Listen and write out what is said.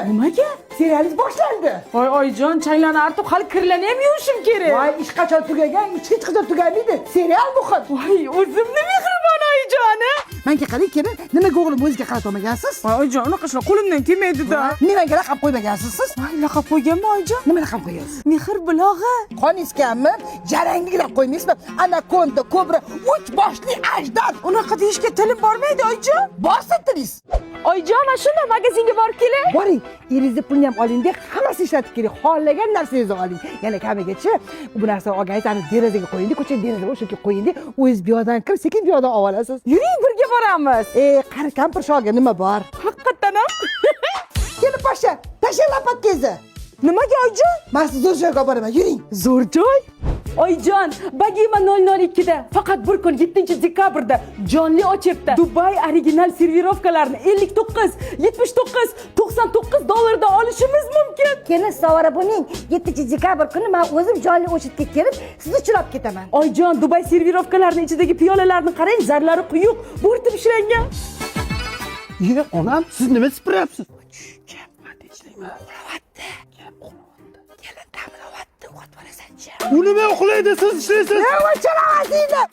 Nimaga? Serialingiz boshlandi. Voy oyijon, chaylarni artib hali kirlarni ham yuvishim kerak. Voy, ish qachon tugagan, ish hech qachon tugamaydi. Serial muhim. Voy, o'zimni mehribon oyijoni. Menga qarang, kelin, nimaga o'g'lim o'ziga qarata olmagansiz? Voy oyijon, unaqa ishlar qo'limdan kelmaydi-da. Nimaga laqab qo'ymagansiz siz? Voy, laqab qo'yganman oyijon. Nima laqab qo'ygansiz? Mehr bulog'i. Qoningiz kammi? Jaranglab qo'ymaysizmi? Anakonda, kobra, 3 boshli ajdod. Unaqa deyishga tilim bormaydi oyijon. Bositdingiz. Oyijon, mana shunda magazinga borib keling. Boring, eringizning pulini ham oling-da, hammasini ishlatib keling. Xohlagan narsangizni oling. Yana kamigacha bu narsani olganingiz ani derazaga qo'ying, ko'cha derazaga o'sha yerga qo'ying. O'zingiz bu yoqdan kirib, sekin bu yoqdan olib olasiz. Yuring, birga boramiz. Qari kampir shoga nima bor? Haqiqatan ham. Kelin pasha, tashlang lapatkangizni. Nimaga oyijon? Men sizni zo'r joyga olib boraman, yuring. Zo'r joy? Oyijon, Bagima 002 da faqat bir kun 7-dekabrda jonli ochibdi. Dubai original servirovkalarini 59, 79, 99 dollardan olishimiz mumkin. Kelin savara buning 7-dekabr kuni men o'zim jonli o'chitga kelib, sizni uchirib ketaman. Oyijon, Dubai servirovkalarining ichidagi piyolalarni qarang, zarlari quyuq, bo'rtib ishlangan. Ye, onam, siz nima sipiryapsiz? U nima uxlaydi, siz ishlaysiz? Nima chalavasinglar?